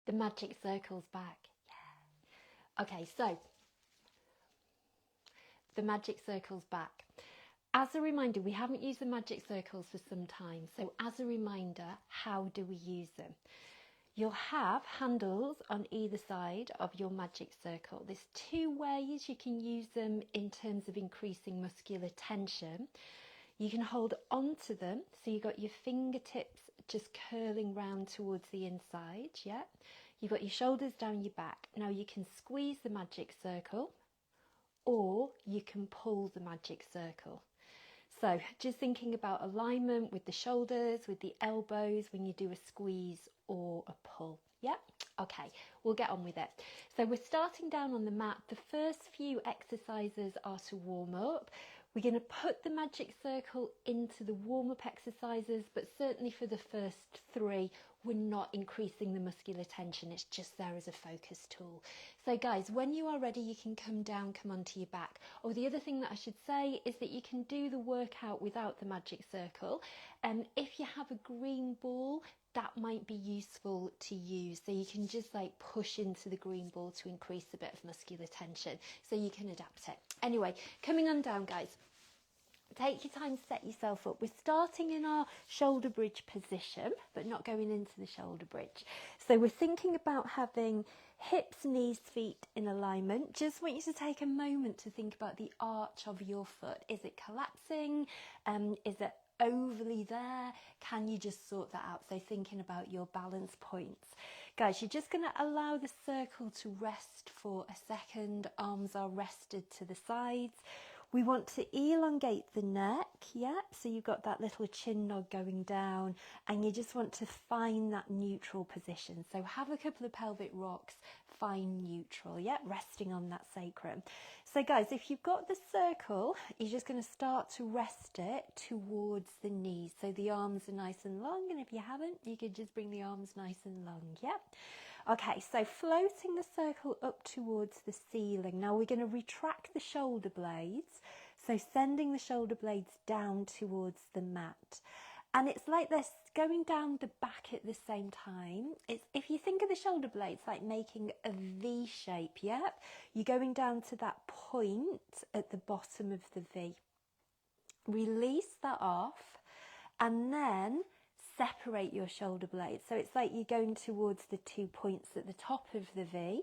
The magic circle's back. Yeah. Okay, so the magic circle's back. As a reminder, we haven't used the magic circles for some time. So as a reminder, how do we use them? You'll have handles on either side of your magic circle. There's two ways you can use them in terms of increasing muscular tension. You can hold onto them, so you've got your fingertips just curling round towards the inside, yeah? You've got your shoulders down your back. Now you can squeeze the magic circle, or you can pull the magic circle. So just thinking about alignment with the shoulders, with the elbows when you do a squeeze or a pull. Yep, okay, we'll get on with it. So we're starting down on the mat. The first few exercises are to warm up. We're going to put the magic circle into the warm-up exercises, but certainly for the first three, we're not increasing the muscular tension. It's just there as a focus tool. So guys, when you are ready, you can come down, come onto your back. Oh, the other thing that I should say is that you can do the workout without the magic circle. If you have a green ball, that might be useful to use. So you can just like push into the green ball to increase a bit of muscular tension. So you can adapt it. Anyway, coming on down, guys. Take your time to set yourself up. We're starting in our shoulder bridge position, but not going into the shoulder bridge. So we're thinking about having hips, knees, feet in alignment. Just want you to take a moment to think about the arch of your foot. Is it collapsing? Is it overly there? Can you just sort that out? So thinking about your balance points. Guys, you're just going to allow the circle to rest for a second. Arms are rested to the sides. We want to elongate the neck, yeah, so you've got that little chin nod going down, and you just want to find that neutral position. So have a couple of pelvic rocks, find neutral, yeah, resting on that sacrum. So guys, if you've got the circle, you're just going to start to rest it towards the knees. So the arms are nice and long, and if you haven't, you could just bring the arms nice and long, yeah. Okay, so floating the circle up towards the ceiling. Now we're going to retract the shoulder blades, so sending the shoulder blades down towards the mat. And it's like this, going down the back at the same time. It's, if you think of the shoulder blades like making a V shape, yeah? You're going down to that point at the bottom of the V. Release that off, and then separate your shoulder blades. So it's like you're going towards the 2 points at the top of the V,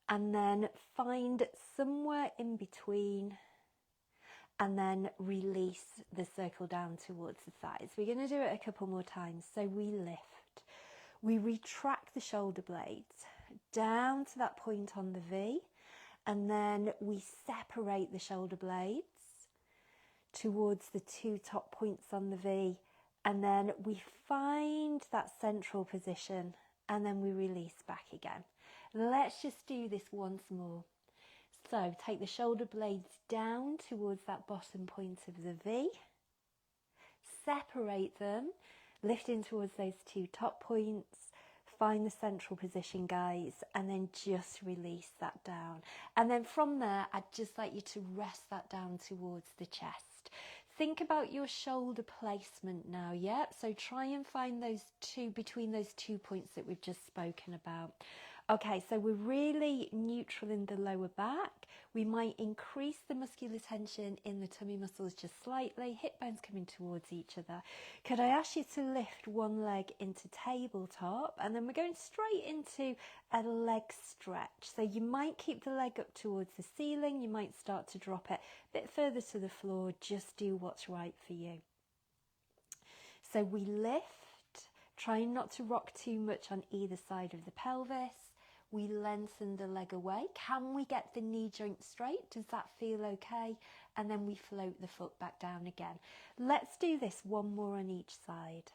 and then find somewhere in between, and then release the circle down towards the sides. We're going to do it a couple more times. So we lift, we retract the shoulder blades down to that point on the V, and then we separate the shoulder blades towards the 2 top points on the V, and then we find that central position, and then we release back again. Let's just do this once more. So take the shoulder blades down towards that bottom point of the V, separate them, lifting towards those 2 top points, find the central position, guys, and then just release that down. And then from there, I'd just like you to rest that down towards the chest. Think about your shoulder placement now, yeah? So try and find those two, between those 2 points that we've just spoken about. Okay, so we're really neutral in the lower back. We might increase the muscular tension in the tummy muscles just slightly, hip bones coming towards each other. Could I ask you to lift one leg into tabletop, and then we're going straight into a leg stretch. So you might keep the leg up towards the ceiling, you might start to drop it a bit further to the floor, just do what's right for you. So we lift, trying not to rock too much on either side of the pelvis. We lengthen the leg away. Can we get the knee joint straight? Does that feel okay? And then we float the foot back down again. Let's do this one more on each side.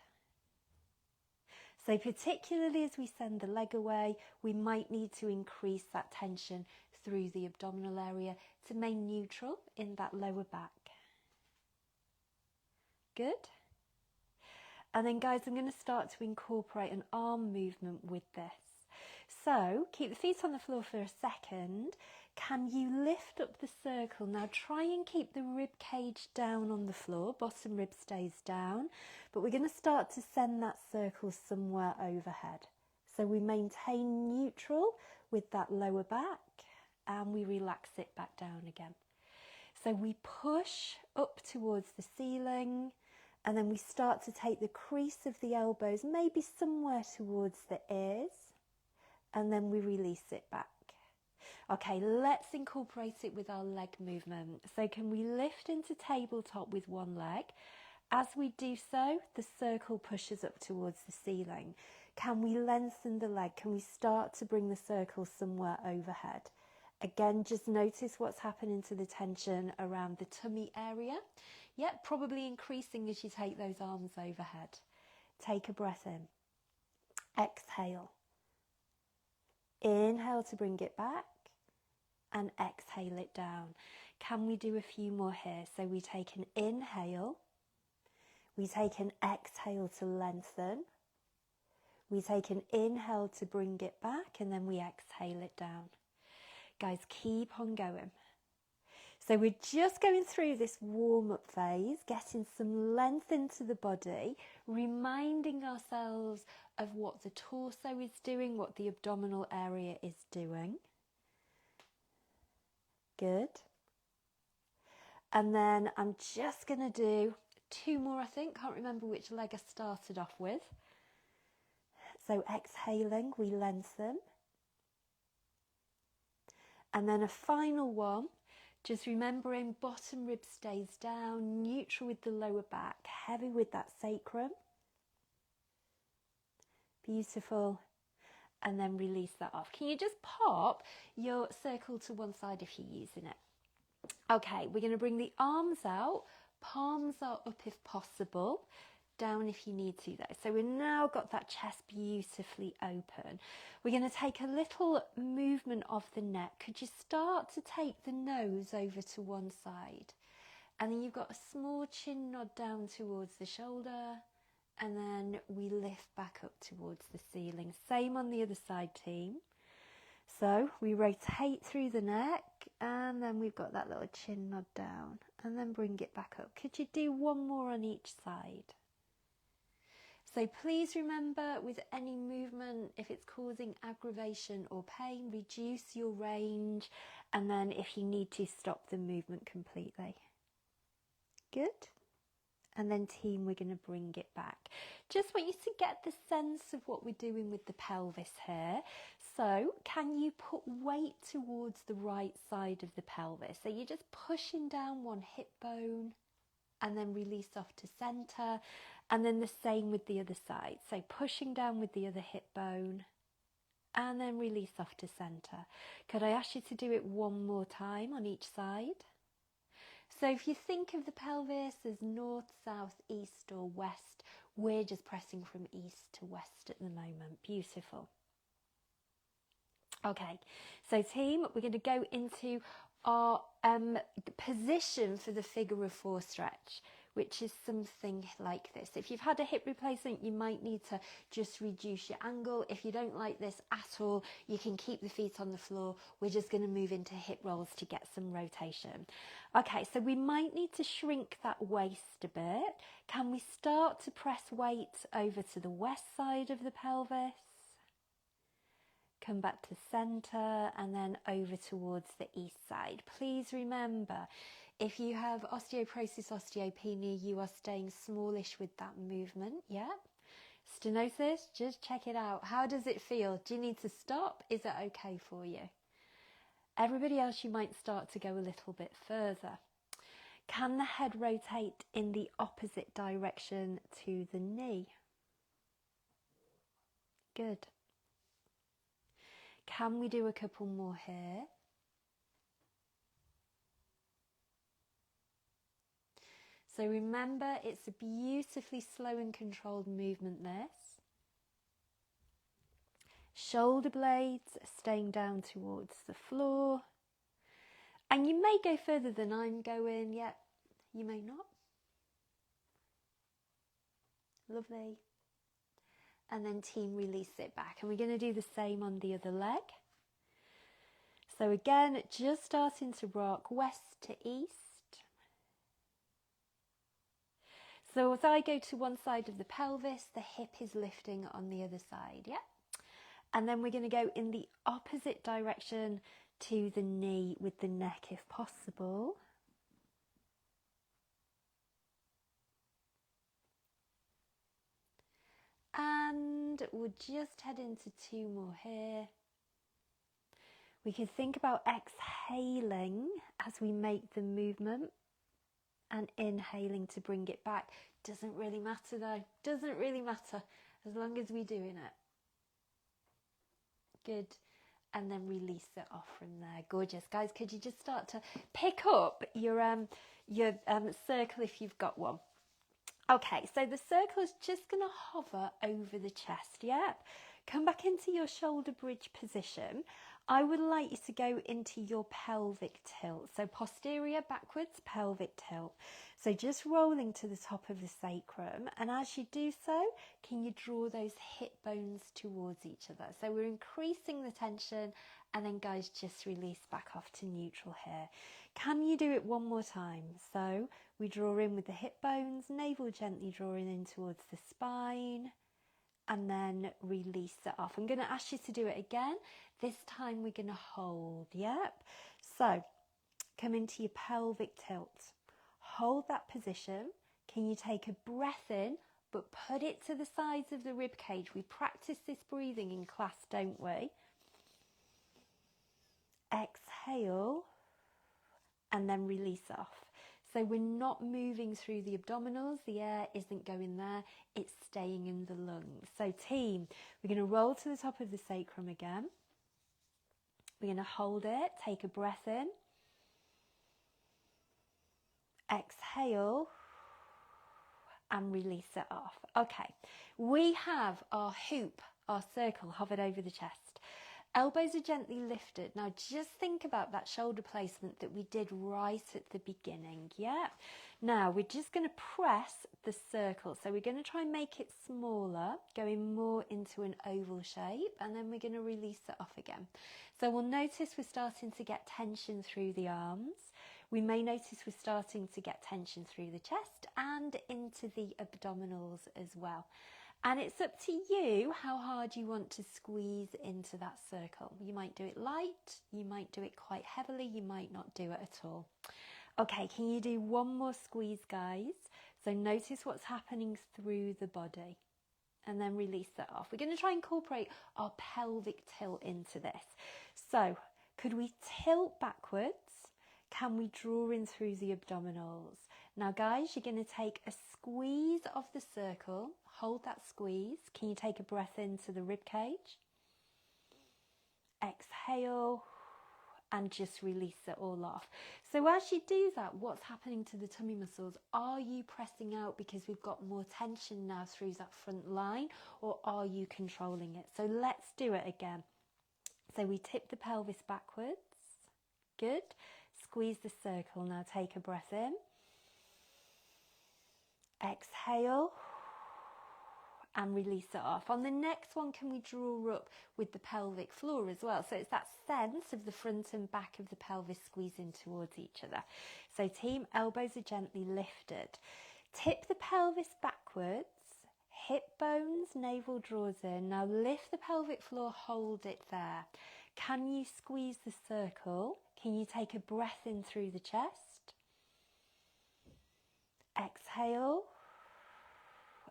So particularly as we send the leg away, we might need to increase that tension through the abdominal area to remain neutral in that lower back. Good. And then guys, I'm going to start to incorporate an arm movement with this. So keep the feet on the floor for a second. Can you lift up the circle? Now try and keep the rib cage down on the floor. Bottom rib stays down. But we're going to start to send that circle somewhere overhead. So we maintain neutral with that lower back and we relax it back down again. So we push up towards the ceiling and then we start to take the crease of the elbows, maybe somewhere towards the ears, and then we release it back. Okay, let's incorporate it with our leg movement. So can we lift into tabletop with one leg? As we do so, the circle pushes up towards the ceiling. Can we lengthen the leg? Can we start to bring the circle somewhere overhead? Again, just notice what's happening to the tension around the tummy area. Yep, probably increasing as you take those arms overhead. Take a breath in. Exhale. Inhale to bring it back and exhale it down. Can we do a few more here? So we take an inhale. We take an exhale to lengthen. We take an inhale to bring it back and then we exhale it down. Guys, keep on going. So we're just going through this warm-up phase, getting some length into the body, reminding ourselves of what the torso is doing, what the abdominal area is doing. Good. And then I'm just going to do 2 more, I think. Can't remember which leg I started off with. So exhaling, we lengthen. And then a final one, just remembering bottom rib stays down, neutral with the lower back, heavy with that sacrum. Beautiful. And then release that off. Can you just pop your circle to one side if you're using it? Okay, we're going to bring the arms out, palms are up if possible, down if you need to though. So we've now got that chest beautifully open. We're going to take a little movement of the neck. Could you start to take the nose over to one side? And then you've got a small chin nod down towards the shoulder. And then we lift back up towards the ceiling. Same on the other side, team. So we rotate through the neck and then we've got that little chin nod down and then bring it back up. Could you do one more on each side? So please remember, with any movement, if it's causing aggravation or pain, reduce your range, and then if you need to, stop the movement completely. Good. And then team, we're going to bring it back. Just want you to get the sense of what we're doing with the pelvis here. So can you put weight towards the right side of the pelvis? So you're just pushing down one hip bone and then release off to center. And then the same with the other side. So pushing down with the other hip bone and then release off to center. Could I ask you to do it one more time on each side? So if you think of the pelvis as north, south, east or west, we're just pressing from east to west at the moment. Beautiful. Okay, so team, we're going to go into our position for the figure of 4 stretch, which is something like this. If you've had a hip replacement, you might need to just reduce your angle. If you don't like this at all, you can keep the feet on the floor. We're just going to move into hip rolls to get some rotation. Okay, so we might need to shrink that waist a bit. Can we start to press weight over to the west side of the pelvis? Come back to center and then over towards the east side. Please remember, if you have osteoporosis, osteopenia, you are staying smallish with that movement, yeah? Stenosis, just check it out. How does it feel? Do you need to stop? Is it okay for you? Everybody else, you might start to go a little bit further. Can the head rotate in the opposite direction to the knee? Good. Can we do a couple more here? So remember, it's a beautifully slow and controlled movement, this. Shoulder blades staying down towards the floor. And you may go further than I'm going, yet you may not. Lovely. And then team, release it back. And we're going to do the same on the other leg. So again, just starting to rock west to east. So as I go to one side of the pelvis, the hip is lifting on the other side, yeah? And then we're going to go in the opposite direction to the knee with the neck if possible. And we'll just head into 2 more here. We can think about exhaling as we make the movement and inhaling to bring it back. Doesn't really matter though, doesn't really matter as long as we're doing it. Good. And then release it off from there. Gorgeous. Guys, could you just start to pick up your circle if you've got one? Okay, so the circle is just going to hover over the chest, yep. Come back into your shoulder bridge position. I would like you to go into your pelvic tilt. So posterior backwards, pelvic tilt. So just rolling to the top of the sacrum. And as you do so, can you draw those hip bones towards each other? So we're increasing the tension, and then guys, just release back off to neutral here. Can you do it one more time? So we draw in with the hip bones, navel gently drawing in towards the spine, and then release it off. I'm going to ask you to do it again. This time we're going to hold, yep. So come into your pelvic tilt. Hold that position. Can you take a breath in, but put it to the sides of the rib cage? We practice this breathing in class, don't we? Exhale, and then release off. So we're not moving through the abdominals, the air isn't going there, it's staying in the lungs. So team, we're going to roll to the top of the sacrum again. We're going to hold it, take a breath in. Exhale, and release it off. Okay, we have our hoop, our circle hovered over the chest. Elbows are gently lifted. Now just think about that shoulder placement that we did right at the beginning, yeah? Now we're just going to press the circle. So we're going to try and make it smaller, going more into an oval shape, and then we're going to release it off again. So we'll notice we're starting to get tension through the arms. We may notice we're starting to get tension through the chest and into the abdominals as well. And it's up to you how hard you want to squeeze into that circle. You might do it light, you might do it quite heavily, you might not do it at all. Okay, can you do one more squeeze, guys? So notice what's happening through the body and then release that off. We're going to try and incorporate our pelvic tilt into this. So could we tilt backwards? Can we draw in through the abdominals? Now guys, you're going to take a squeeze of the circle. Hold that squeeze. Can you take a breath into the rib cage? Exhale, and just release it all off. So as you do that, what's happening to the tummy muscles? Are you pressing out because we've got more tension now through that front line, or are you controlling it? So let's do it again. So we tip the pelvis backwards. Good. Squeeze the circle. Now take a breath in. Exhale, and release it off. On the next one, can we draw up with the pelvic floor as well? So it's that sense of the front and back of the pelvis squeezing towards each other. So team, elbows are gently lifted. Tip the pelvis backwards, hip bones, navel draws in. Now lift the pelvic floor, hold it there. Can you squeeze the circle? Can you take a breath in through the chest? Exhale,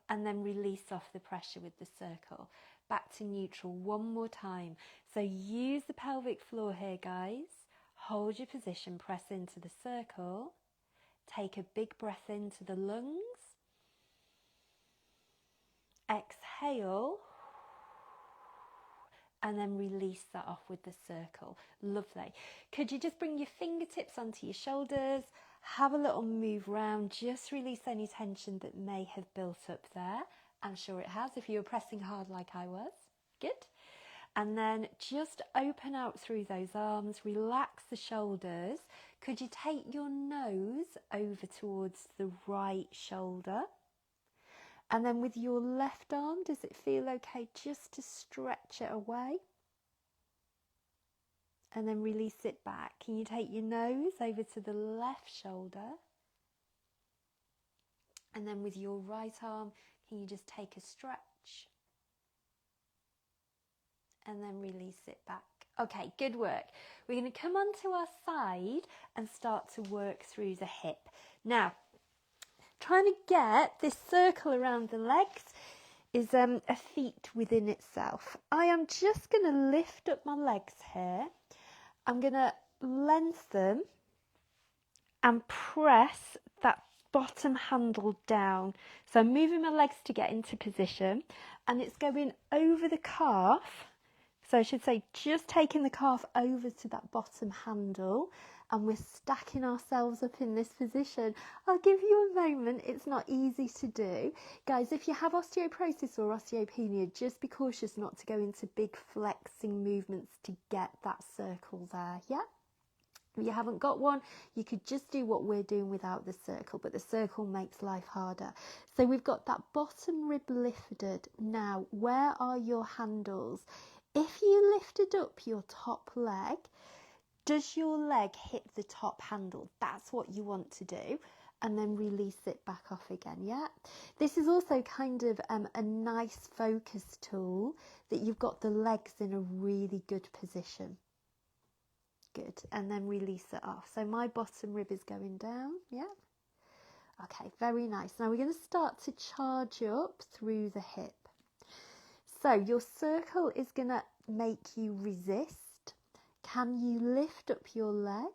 and then release off the pressure with the circle. Back to neutral one more time. So use the pelvic floor here, guys. Hold your position, press into the circle. Take a big breath into the lungs. Exhale, and then release that off with the circle. Lovely. Could you just bring your fingertips onto your shoulders? Have a little move round, just release any tension that may have built up there. I'm sure it has if you were pressing hard like I was. Good. And then just open out through those arms, relax the shoulders. Could you take your nose over towards the right shoulder? And then with your left arm, does it feel okay just to stretch it away? And then release it back. Can you take your nose over to the left shoulder? And then with your right arm, can you just take a stretch? and then release it back. Okay, good work. We're going to come onto our side and start to work through the hip. Now, trying to get this circle around the legs is a feat within itself. I am just going to lift up my legs here. I'm going to lengthen them and press that bottom handle down. So I'm moving my legs to get into position, and it's going over the calf. So I should say just taking the calf over to that bottom handle, and we're stacking ourselves up in this position. I'll give you a moment. It's not easy to do. Guys, if you have osteoporosis or osteopenia, just be cautious not to go into big flexing movements to get that circle there, yeah? If you haven't got one, you could just do what we're doing without the circle, but the circle makes life harder. So we've got that bottom rib lifted. Now, where are your handles? If you lifted up your top leg, does your leg hit the top handle? That's what you want to do. And then release it back off again, yeah? This is also kind of a nice focus tool that you've got the legs in a really good position. Good, and then release it off. So my bottom rib is going down, yeah? Okay, very nice. Now we're going to start to charge up through the hip. So your circle is going to make you resist. Can you lift up your leg?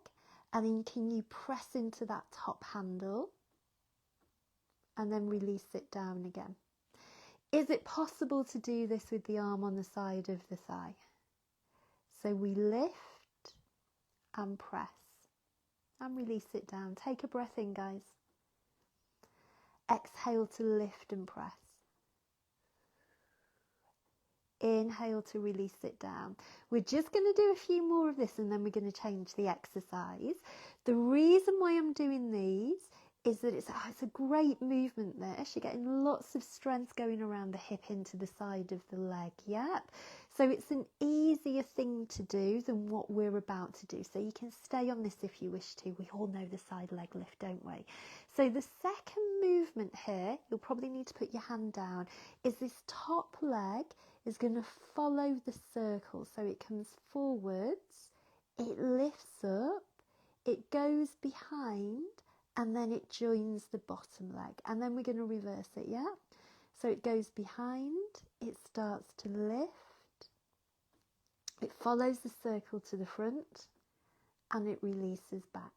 And then can you press into that top handle? And then release it down again. Is it possible to do this with the arm on the side of the thigh? So we lift and press and release it down. Take a breath in, guys. Exhale to lift and press. Inhale to release it down. We're just going to do a few more of this, and then we're going to change the exercise. The reason why I'm doing these is that it's a great movement there. You're getting lots of strength going around the hip into the side of the leg. Yep. So it's an easier thing to do than what we're about to do. So you can stay on this if you wish to. We all know the side leg lift, don't we? So the second movement here, you'll probably need to put your hand down, is this top leg is going to follow the circle. So it comes forwards, it lifts up, it goes behind, and then it joins the bottom leg. And then we're going to reverse it, yeah? So it goes behind, it starts to lift, it follows the circle to the front, and it releases back.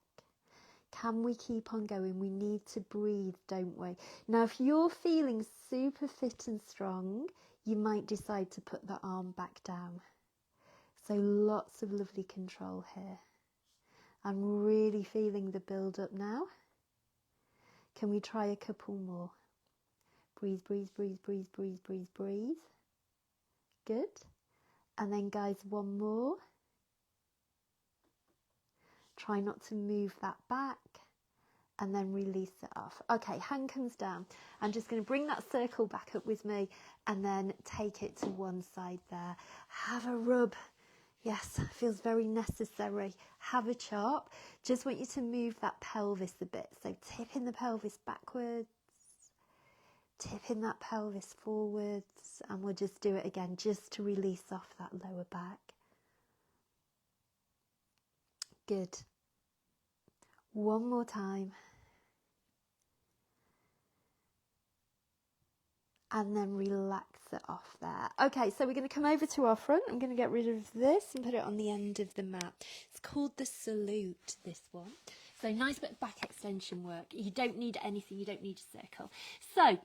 Can we keep on going? We need to breathe, don't we? Now, if you're feeling super fit and strong, you might decide to put the arm back down. So lots of lovely control here. I'm really feeling the build up now. Can we try a couple more? Breathe, breathe, breathe, breathe, breathe, breathe, breathe. Good. And then, guys, one more. Try not to move that back, and then release it off. Okay, hand comes down. I'm just going to bring that circle back up with me and then take it to one side there. Have a rub. Yes, feels very necessary. Have a chop. Just want you to move that pelvis a bit. So tipping the pelvis backwards, tipping that pelvis forwards, and we'll just do it again just to release off that lower back. Good. One more time. And then relax it off there. Okay, so we're going to come over to our front. I'm going to get rid of this and put it on the end of the mat. It's called the salute, this one. So nice bit of back extension work. You don't need anything. You don't need a circle. So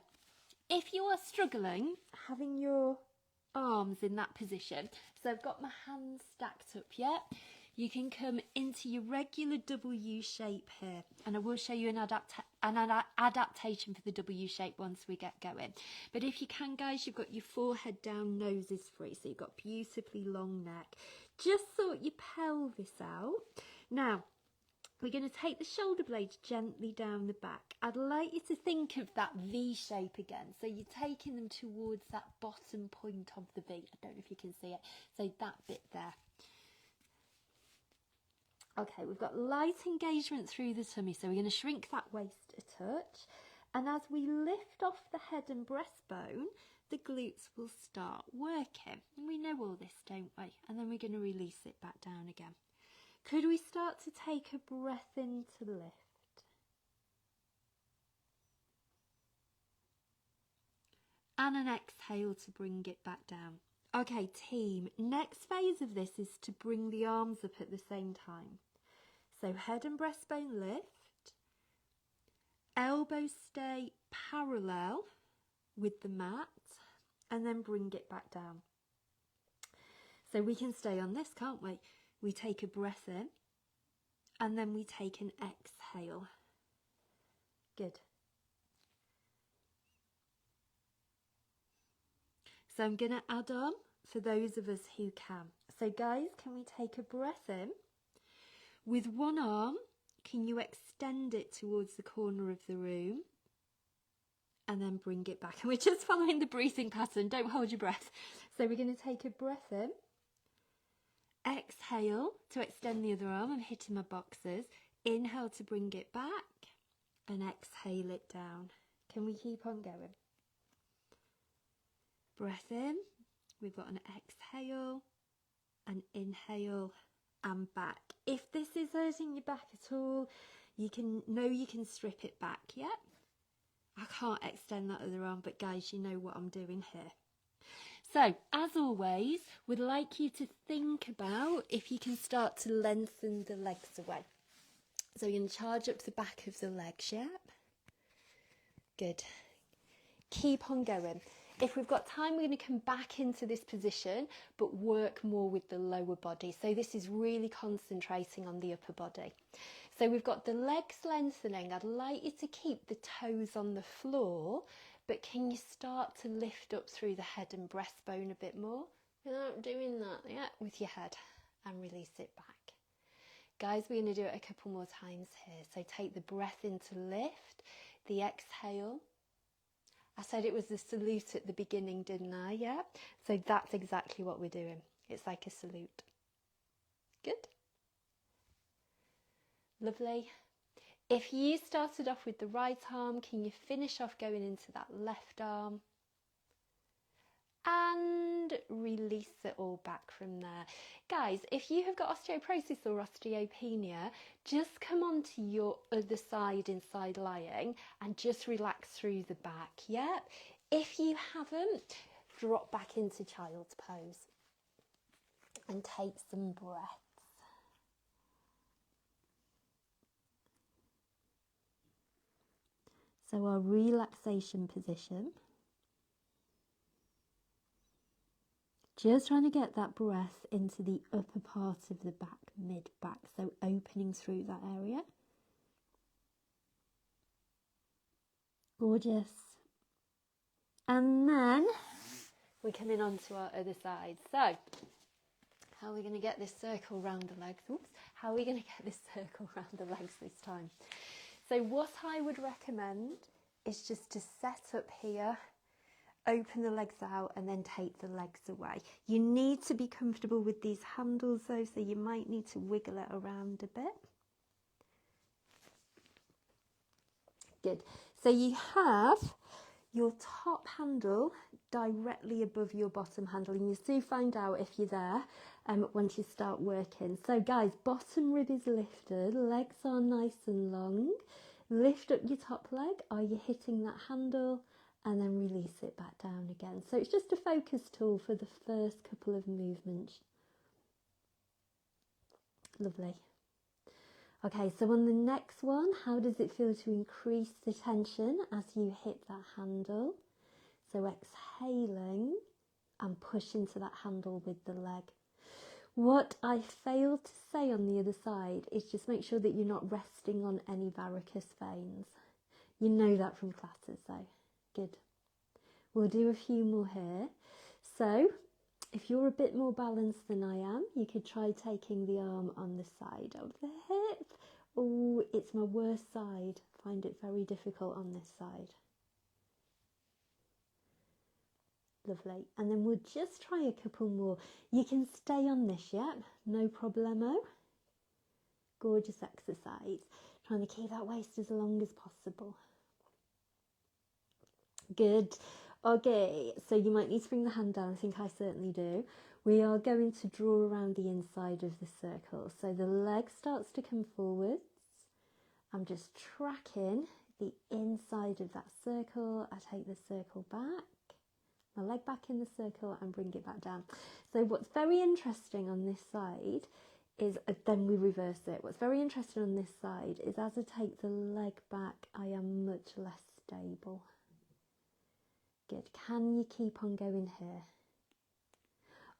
if you are struggling having your arms in that position, so I've got my hands stacked up yet. You can come into your regular W shape here, and I will show you an adaptation for the W shape once we get going. But if you can, guys, you've got your forehead down, nose is free, so you've got beautifully long neck. Just sort your pelvis out. Now, we're going to take the shoulder blades gently down the back. I'd like you to think of that V shape again. So you're taking them towards that bottom point of the V. I don't know if you can see it. So that bit there. Okay, we've got light engagement through the tummy, so we're going to shrink that waist a touch, And as we lift off the head and breastbone, the glutes will start working. And we know all this, don't we? And then we're going to release it back down again. Could we start to take a breath in to lift? And an exhale to bring it back down. Okay, team, next phase of this is to bring the arms up at the same time. So head and breastbone lift, elbows stay parallel with the mat, and then bring it back down. So we can stay on this, can't we? We take a breath in, and then we take an exhale. Good. So I'm going to add on for those of us who can. So guys, can we take a breath in? With one arm, can you extend it towards the corner of the room? And then bring it back. And we're just following the breathing pattern. Don't hold your breath. So we're going to take a breath in. Exhale to extend the other arm. I'm hitting my boxes. Inhale to bring it back. And exhale it down. Can we keep on going? Breath in, we've got an exhale, an inhale, and back. If this is hurting your back at all, you can strip it back, yeah? I can't extend that other arm, but guys, you know what I'm doing here. So, as always, we'd like you to think about if you can start to lengthen the legs away. So you're going to charge up the back of the legs, yeah? Good. Keep on going. If we've got time, we're going to come back into this position, but work more with the lower body. So this is really concentrating on the upper body. So we've got the legs lengthening. I'd like you to keep the toes on the floor, but can you start to lift up through the head and breastbone a bit more without doing that, yeah, with your head, and release it back. Guys, we're going to do it a couple more times here. So take the breath in to lift, the exhale. I said it was the salute at the beginning, didn't I? Yeah. So that's exactly what we're doing. It's like a salute. Good. Lovely. If you started off with the right arm, can you finish off going into that left arm? And release it all back from there. Guys, if you have got osteoporosis or osteopenia, just come onto your other side in side lying and just relax through the back, yeah? If you haven't, drop back into child's pose and take some breaths. So our relaxation position. Just trying to get that breath into the upper part of the back, mid-back, so opening through that area. Gorgeous. And then we're coming on to our other side. So, how are we going to get this circle round the legs? Oops. How are we going to get this circle round the legs this time? So what I would recommend is just to set up here, open the legs out, and then take the legs away. You need to be comfortable with these handles though, so you might need to wiggle it around a bit. Good. So you have your top handle directly above your bottom handle, and you'll soon find out if you're there once you start working. So guys, bottom rib is lifted, legs are nice and long. Lift up your top leg. Are you hitting that handle? And then release it back down again. So it's just a focus tool for the first couple of movements. Lovely. Okay, so on the next one, how does it feel to increase the tension as you hit that handle? So exhaling and push into that handle with the leg. What I failed to say on the other side is just make sure that you're not resting on any varicose veins. You know that from classes though. Good. We'll do a few more here. So if you're a bit more balanced than I am, you could try taking the arm on the side of the hip. Oh, it's my worst side. I find it very difficult on this side. Lovely. And then we'll just try a couple more. You can stay on this, yeah? No problemo. Gorgeous exercise. Trying to keep that waist as long as possible. Good. Okay, so you might need to bring the hand down. I think I certainly do. We are going to draw around the inside of the circle. So the leg starts to come forwards. I'm just tracking the inside of that circle. I take the circle back, my leg back in the circle and bring it back down. So what's very interesting on this side is, then we reverse it. What's very interesting on this side is as I take the leg back, I am much less stable. Good. Can you keep on going here?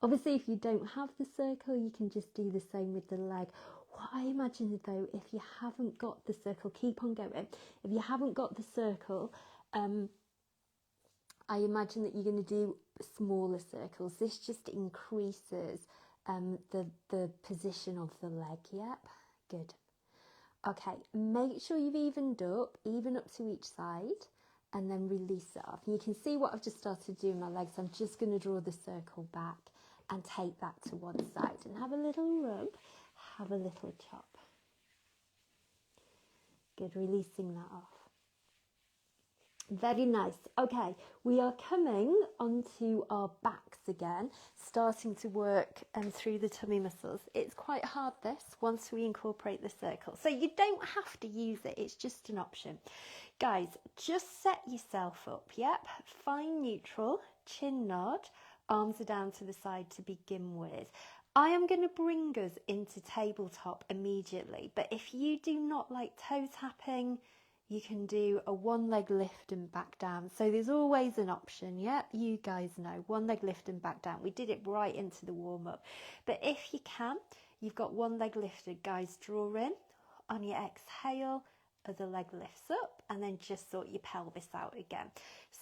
Obviously, if you don't have the circle, you can just do the same with the leg. What I imagine though, if you haven't got the circle, keep on going. If you haven't got the circle, I imagine that you're going to do smaller circles. This just increases the position of the leg. Yep, good. Okay, make sure you've even up to each side, and then release it off. And you can see what I've just started doing my legs. I'm just going to draw the circle back and take that to one side and have a little rub, have a little chop. Good, releasing that off. Very nice. Okay, we are coming onto our backs again, starting to work through the tummy muscles. It's quite hard this once we incorporate the circle. So you don't have to use it, it's just an option. Guys, just set yourself up, yep. Find neutral, chin nod, arms are down to the side to begin with. I am going to bring us into tabletop immediately, but if you do not like toe tapping, you can do a one leg lift and back down. So there's always an option, yeah? You guys know, one leg lift and back down. We did it right into the warm up. But if you can, you've got one leg lifted, guys, draw in. On your exhale, other leg lifts up, and then just sort your pelvis out again.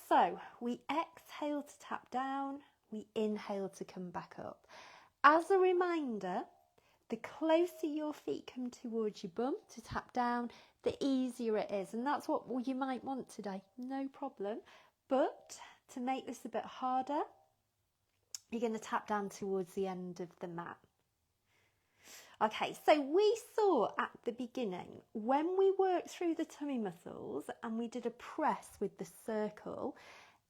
So we exhale to tap down, we inhale to come back up. As a reminder, the closer your feet come towards your bum to tap down, the easier it is. And that's what you might want today, no problem. But to make this a bit harder, you're going to tap down towards the end of the mat. Okay, so we saw at the beginning, when we worked through the tummy muscles and we did a press with the circle,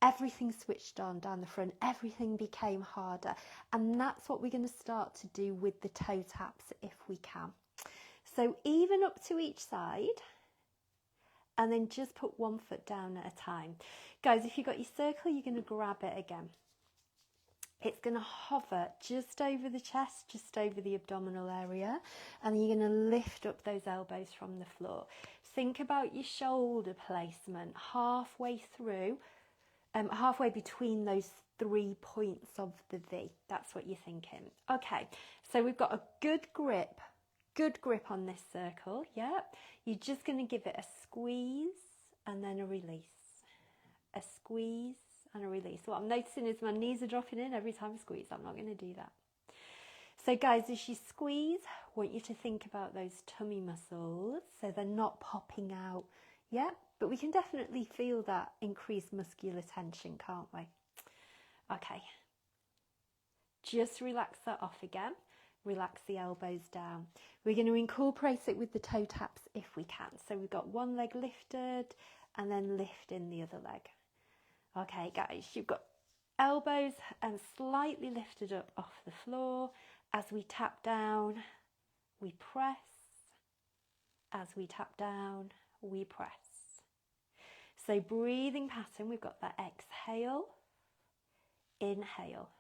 everything switched on down the front, everything became harder. And that's what we're going to start to do with the toe taps if we can. So even up to each side, and then just put one foot down at a time. Guys, if you've got your circle, you're going to grab it again. It's going to hover just over the chest, just over the abdominal area, and you're going to lift up those elbows from the floor. Think about your shoulder placement halfway through, halfway between those 3 points of the V. That's what you're thinking. Okay, so we've got a good grip on this circle. Yeah, you're just going to give it a squeeze and then a release, a squeeze and a release. What I'm noticing is my knees are dropping in every time I squeeze. I'm not going to do that. So guys, as you squeeze, I want you to think about those tummy muscles so they're not popping out. Yeah, but we can definitely feel that increased muscular tension, can't we? Okay, just relax that off again. Relax the elbows down. We're going to incorporate it with the toe taps if we can. So we've got one leg lifted and then lift in the other leg. Okay, guys, you've got elbows and slightly lifted up off the floor. As we tap down, we press. As we tap down, we press. So breathing pattern, we've got that exhale, inhale,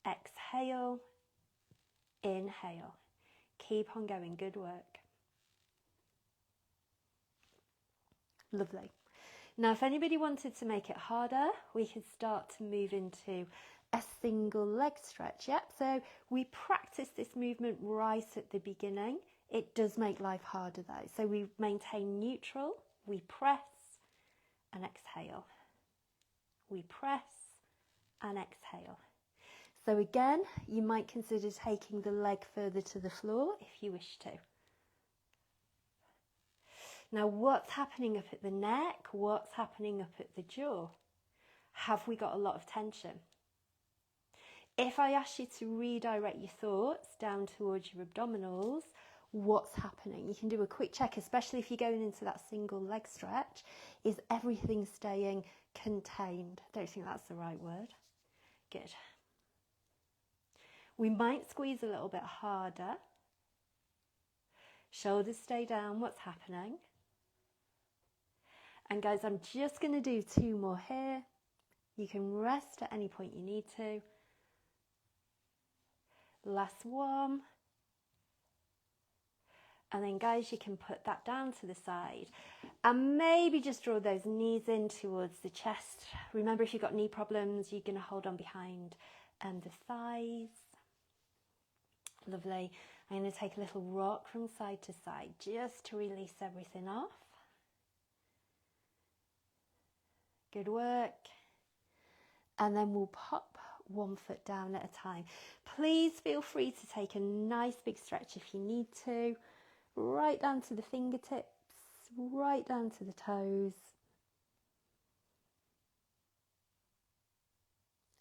exhale, inhale. Keep on going. Good work. Lovely. Now, if anybody wanted to make it harder, we could start to move into a single leg stretch. Yep. So we practice this movement right at the beginning. It does make life harder though. So we maintain neutral. We press and exhale. We press and exhale. So again, you might consider taking the leg further to the floor if you wish to. Now, what's happening up at the neck? What's happening up at the jaw? Have we got a lot of tension? If I ask you to redirect your thoughts down towards your abdominals, what's happening. You can do a quick check, especially if you're going into that single leg stretch. Is everything staying contained? I don't think that's the right word. Good. We might squeeze a little bit harder. Shoulders stay down. What's happening? And guys, I'm just going to do 2 more here. You can rest at any point you need to. Last one. And then guys, you can put that down to the side and maybe just draw those knees in towards the chest. Remember, if you've got knee problems, you're going to hold on behind the thighs. Lovely. I'm going to take a little rock from side to side just to release everything off. Good work. And then we'll pop 1 foot down at a time. Please feel free to take a nice big stretch if you need to. Right down to the fingertips, right down to the toes.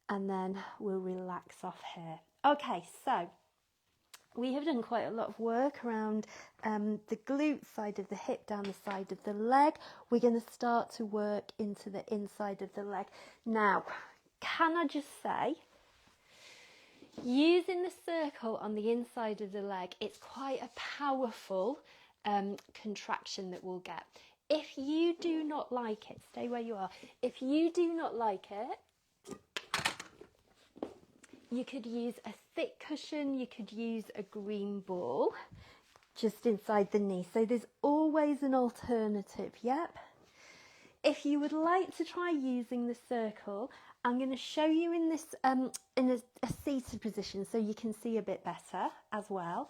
And then we'll relax off here. Okay, so we have done quite a lot of work around the glute side of the hip, down the side of the leg. We're going to start to work into the inside of the leg. Now, can I just say, using the circle on the inside of the leg, it's quite a powerful contraction that we'll get. If you do not like it, stay where you are. If you do not like it, you could use a thick cushion, you could use a green ball just inside the knee. So there's always an alternative, yep. If you would like to try using the circle, I'm going to show you in this in a seated position so you can see a bit better as well.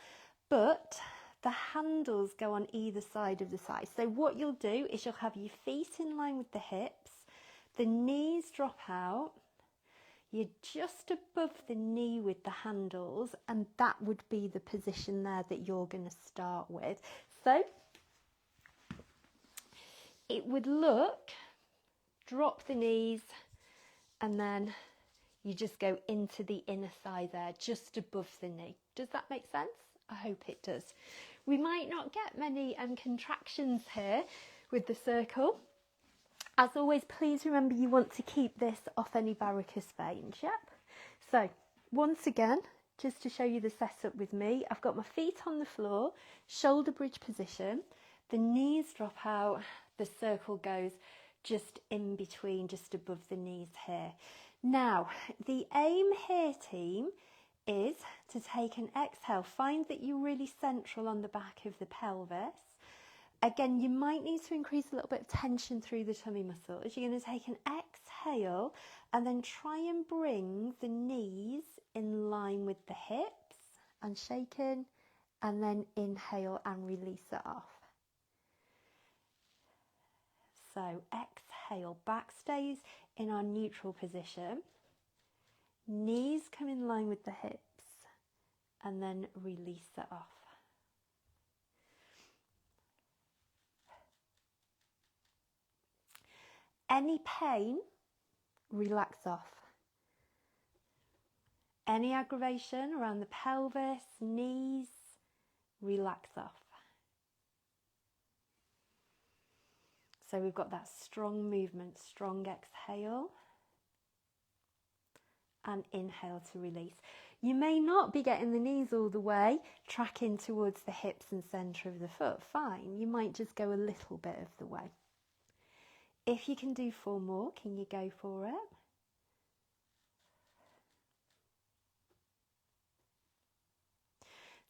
But the handles go on either side of the thigh. So what you'll do is you'll have your feet in line with the hips, the knees drop out, you're just above the knee with the handles, and that would be the position there that you're going to start with. So it would look, drop the knees, and then you just go into the inner thigh there, just above the knee. Does that make sense? I hope it does. We might not get many contractions here with the circle. As always, please remember you want to keep this off any varicose veins, yep? So, once again, just to show you the setup with me, I've got my feet on the floor, shoulder bridge position, the knees drop out, the circle goes just in between, just above the knees here. Now, the aim here, team, is to take an exhale. Find that you're really central on the back of the pelvis. Again, you might need to increase a little bit of tension through the tummy muscles. You're going to take an exhale and then try and bring the knees in line with the hips and shaking, and then inhale and release it off. So exhale, back stays in our neutral position. Knees come in line with the hips and then release it off. Any pain, relax off. Any aggravation around the pelvis, knees, relax off. So we've got that strong movement, strong exhale and inhale to release. You may not be getting the knees all the way, tracking towards the hips and centre of the foot. Fine, you might just go a little bit of the way. If you can do 4 more, can you go for it?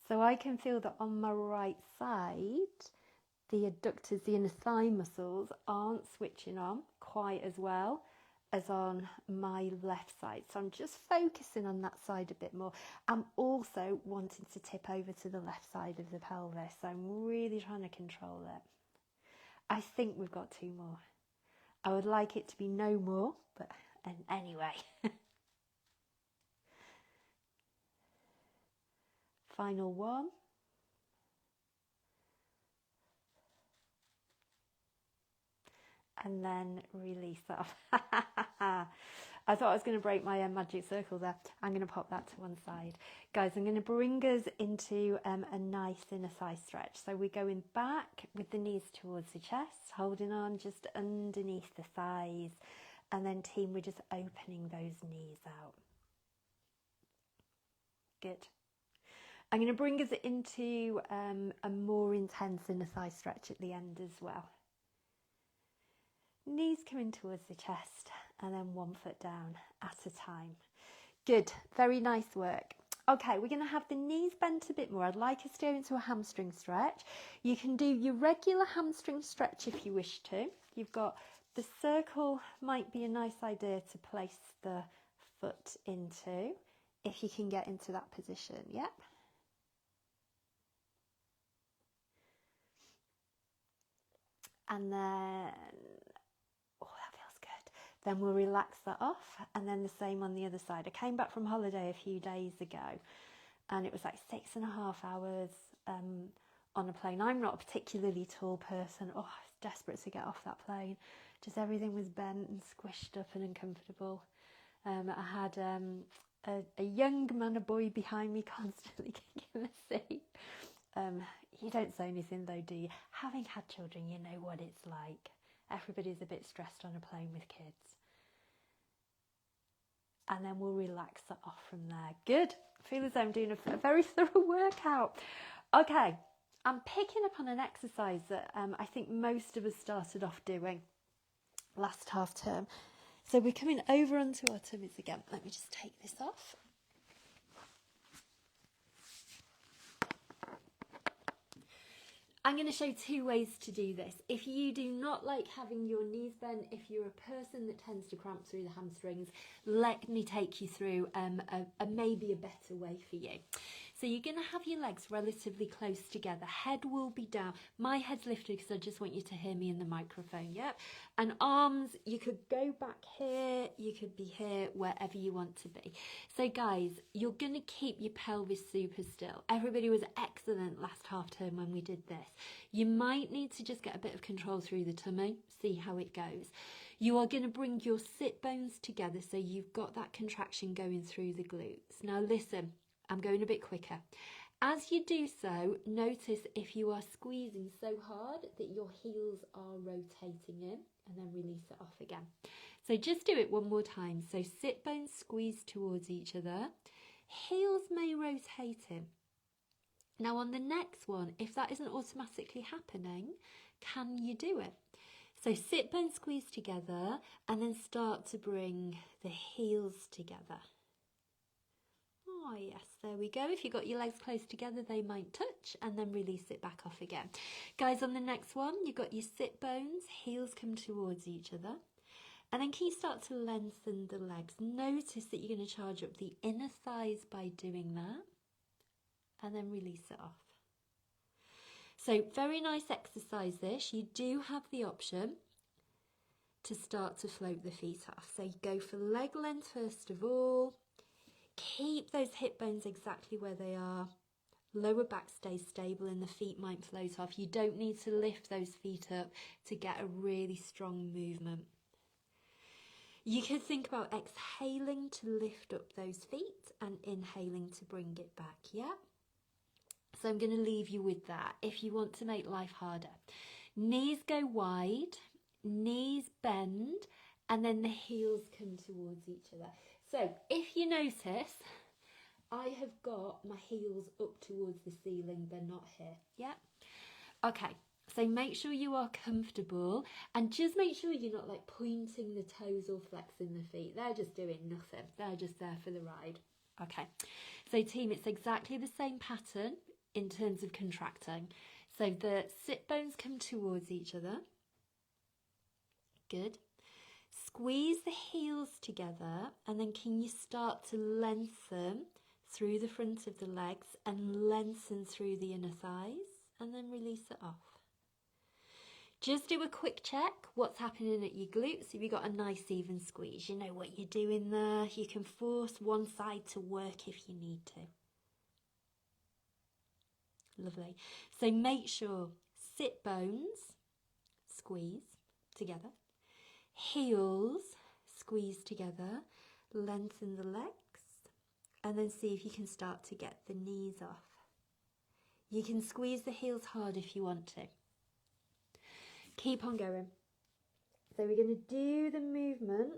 So I can feel that on my right side, the adductors, the inner thigh muscles, aren't switching on quite as well as on my left side. So I'm just focusing on that side a bit more. I'm also wanting to tip over to the left side of the pelvis. So I'm really trying to control it. I think we've got 2 more. I would like it to be no more, but anyway. Final one. And then release off. I thought I was going to break my magic circle there. I'm going to pop that to one side. Guys, I'm going to bring us into a nice inner thigh stretch. So we're going back with the knees towards the chest, holding on just underneath the thighs. And then team, we're just opening those knees out. Good. I'm going to bring us into a more intense inner thigh stretch at the end as well. Knees coming towards the chest and then 1 foot down at a time. Good, very nice work. Okay, we're going to have the knees bent a bit more. I'd like us to go into a hamstring stretch. You can do your regular hamstring stretch if you wish to. You've got the circle, might be a nice idea to place the foot into if you can get into that position. Yep. And then, oh, that feels good. Then we'll relax that off, and then the same on the other side. I came back from holiday a few days ago, and it was like 6.5 hours on a plane. I'm not a particularly tall person. Oh, I was desperate to get off that plane. Just everything was bent and squished up and uncomfortable. I had a young man, a boy behind me constantly kicking the seat. You don't say anything though, do you? Having had children, you know what it's like. Everybody's a bit stressed on a plane with kids. And then we'll relax that off from there. Good. I feel as though I'm doing a very thorough workout. Okay, I'm picking up on an exercise that I think most of us started off doing last half term. So we're coming over onto our tummies again. Let me just take this off. I'm going to show 2 ways to do this. If you do not like having your knees bent, if you're a person that tends to cramp through the hamstrings, let me take you through maybe a better way for you. So you're going to have your legs relatively close together. Head will be down. My head's lifted because I just want you to hear me in the microphone, yep? And arms, you could go back here, you could be here, wherever you want to be. So guys, you're going to keep your pelvis super still. Everybody was excellent last half term when we did this. You might need to just get a bit of control through the tummy, see how it goes. You are going to bring your sit bones together so you've got that contraction going through the glutes. Now listen, I'm going a bit quicker. As you do so, notice if you are squeezing so hard that your heels are rotating in, and then release it off again. So just do it one more time. So sit bones squeeze towards each other. Heels may rotate in. Now on the next one, if that isn't automatically happening, can you do it? So sit bones squeeze together and then start to bring the heels together. Oh yes, there we go. If you've got your legs close together, they might touch, and then release it back off again. Guys, on the next one, you've got your sit bones, heels come towards each other. And then can you start to lengthen the legs? Notice that you're going to charge up the inner thighs by doing that, and then release it off. So very nice exercise this. You do have the option to start to float the feet off. So you go for leg length first of all. Keep those hip bones exactly where they are. Lower back stays stable and the feet might float off. You don't need to lift those feet up to get a really strong movement. You could think about exhaling to lift up those feet and inhaling to bring it back, yeah? So I'm going to leave you with that if you want to make life harder. Knees go wide, knees bend, and then the heels come towards each other. So if you notice, I have got my heels up towards the ceiling, they're not here, yeah? Okay, so make sure you are comfortable and just make sure you're not like pointing the toes or flexing the feet. They're just doing nothing, they're just there for the ride. Okay, so team, it's exactly the same pattern in terms of contracting. So the sit bones come towards each other, good. Squeeze the heels together and then can you start to lengthen through the front of the legs and lengthen through the inner thighs and then release it off. Just do a quick check what's happening at your glutes. If you've got a nice even squeeze, you know what you're doing there. You can force one side to work if you need to. Lovely. So make sure sit bones, squeeze together. Heels, squeeze together, lengthen the legs, and then see if you can start to get the knees off. You can squeeze the heels hard if you want to. Keep on going. So we're going to do the movement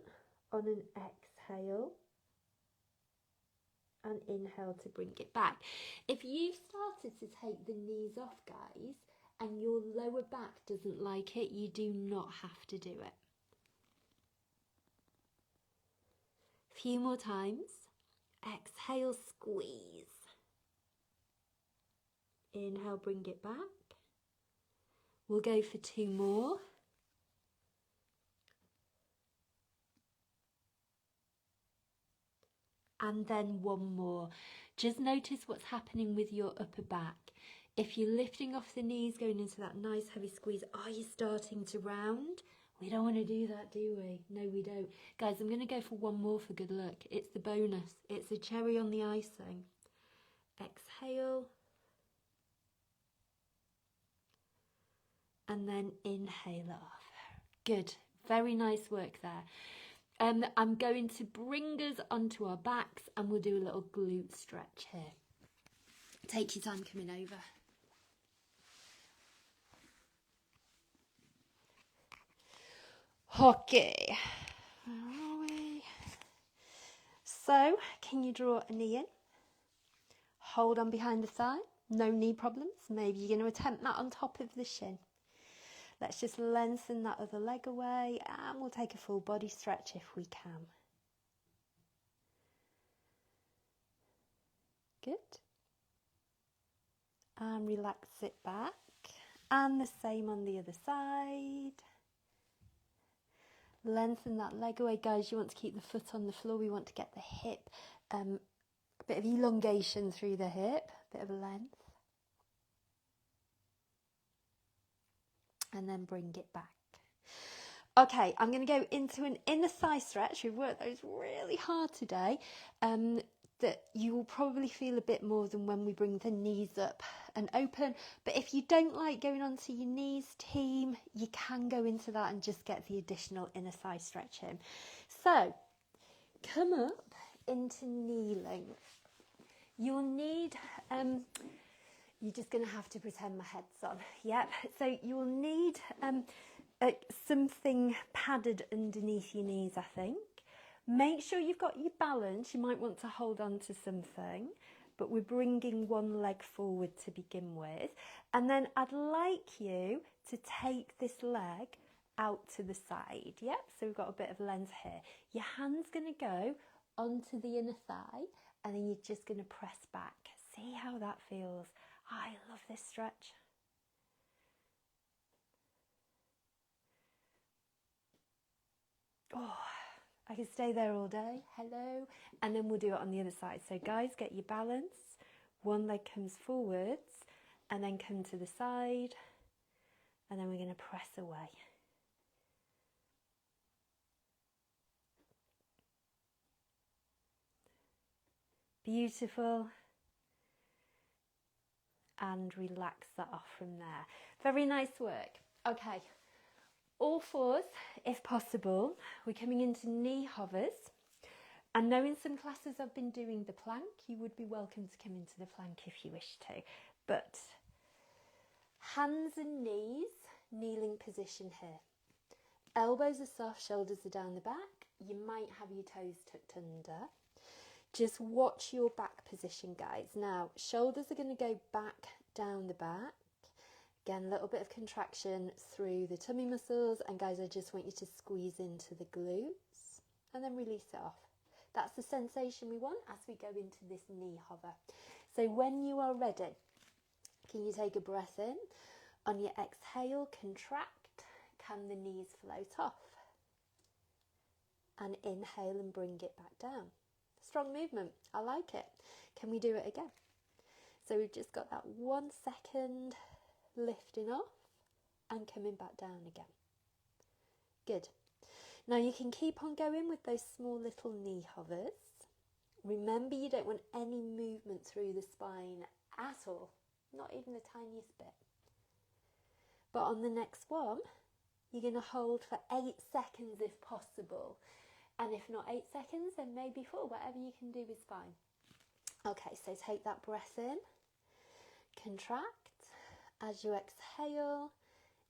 on an exhale and inhale to bring it back. If you've started to take the knees off, guys, and your lower back doesn't like it, you do not have to do it. A few more times. Exhale, squeeze. Inhale, bring it back. We'll go for 2 more. And then 1 more. Just notice what's happening with your upper back. If you're lifting off the knees, going into that nice heavy squeeze, are you starting to round? We don't want to do that, do we? No, we don't. Guys, I'm going to go for 1 more for good luck. It's the bonus. It's a cherry on the icing. Exhale. And then inhale off. Good. Very nice work there. I'm going to bring us onto our backs and we'll do a little glute stretch here. Take your time coming over. Okay. Where are we? So, can you draw a knee in? Hold on behind the thigh. No knee problems. Maybe you're going to attempt that on top of the shin. Let's just lengthen that other leg away and we'll take a full body stretch if we can. Good. And relax it back. And the same on the other side. Lengthen that leg away, guys. You want to keep the foot on the floor. We want to get the hip, a bit of elongation through the hip, a bit of a length. And then bring it back. Okay, I'm going to go into an inner thigh stretch. We've worked those really hard today. That you will probably feel a bit more than when we bring the knees up and open. But if you don't like going onto your knees, team, you can go into that and just get the additional inner thigh stretch in. So, come up into kneeling. You'll need... you're just going to have to pretend my head's on. Yep. So you'll need something padded underneath your knees, I think. Make sure you've got your balance. You might want to hold on to something, but we're bringing one leg forward to begin with. And then I'd like you to take this leg out to the side. Yep. So we've got a bit of length here. Your hand's going to go onto the inner thigh and then you're just going to press back. See how that feels. I love this stretch. Oh, I can stay there all day. Hello. And then we'll do it on the other side. So guys, get your balance. One leg comes forwards and then come to the side. And then we're going to press away. Beautiful. And relax that off from there. Very nice work. Okay, all fours if possible. We're coming into knee hovers. I know in some classes I've been doing the plank. You would be welcome to come into the plank if you wish to. But hands and knees, kneeling position here. Elbows are soft, shoulders are down the back. You might have your toes tucked under. Just watch your back position, guys. Now, shoulders are going to go back down the back. Again, a little bit of contraction through the tummy muscles. And guys, I just want you to squeeze into the glutes and then release it off. That's the sensation we want as we go into this knee hover. So when you are ready, can you take a breath in? On your exhale, contract. Can the knees float off? And inhale and bring it back down. Strong movement. I like it. Can we do it again? So we've just got that 1 second lifting off and coming back down again. Good. Now you can keep on going with those small little knee hovers. Remember, you don't want any movement through the spine at all. Not even the tiniest bit. But on the next one, you're going to hold for 8 seconds if possible. And if not 8 seconds, then maybe 4. Whatever you can do is fine. Okay, so take that breath in, contract. As you exhale,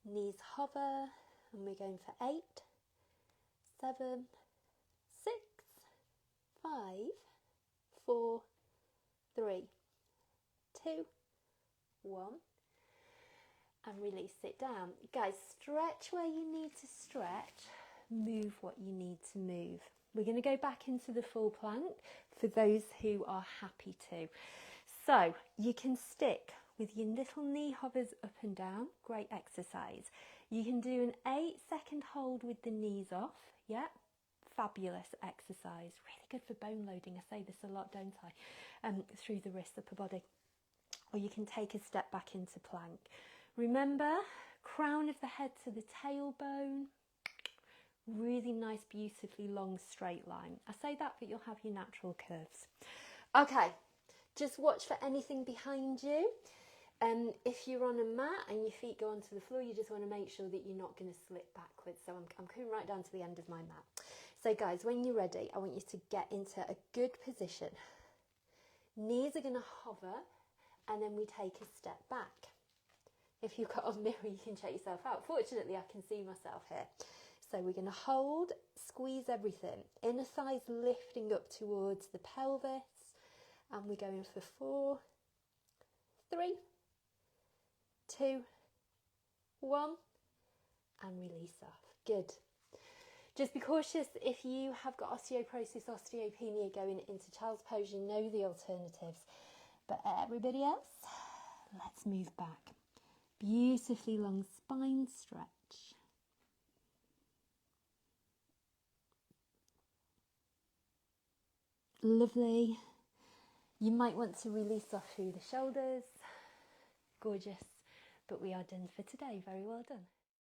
knees hover, and we're going for 8, 7, 6, 5, 4, 3, 2, 1, and release it down. Guys, stretch where you need to stretch, move what you need to move. We're going to go back into the full plank for those who are happy to. So you can stick with your little knee hovers up and down, great exercise. You can do an 8-second hold with the knees off, yeah, fabulous exercise, really good for bone loading. I say this a lot, don't I? Through the wrist, upper body. Or you can take a step back into plank. Remember, crown of the head to the tailbone, really nice, beautifully long straight line. I say that, but you'll have your natural curves. Okay, just watch for anything behind you. If you're on a mat and your feet go onto the floor, you just want to make sure that you're not going to slip backwards. So I'm coming right down to the end of my mat. So guys, when you're ready, I want you to get into a good position. Knees are going to hover, and then we take a step back. If you've got a mirror, you can check yourself out. Fortunately, I can see myself here. So we're going to hold, squeeze everything. Inner thighs lifting up towards the pelvis. And we're going for 4, 3, 2, 1. And release off. Good. Just be cautious if you have got osteoporosis, osteopenia going into child's pose. You know the alternatives. But everybody else, let's move back. Beautifully long spine stretch. Lovely. You might want to release off through the shoulders. Gorgeous. But we are done for today. Very well done.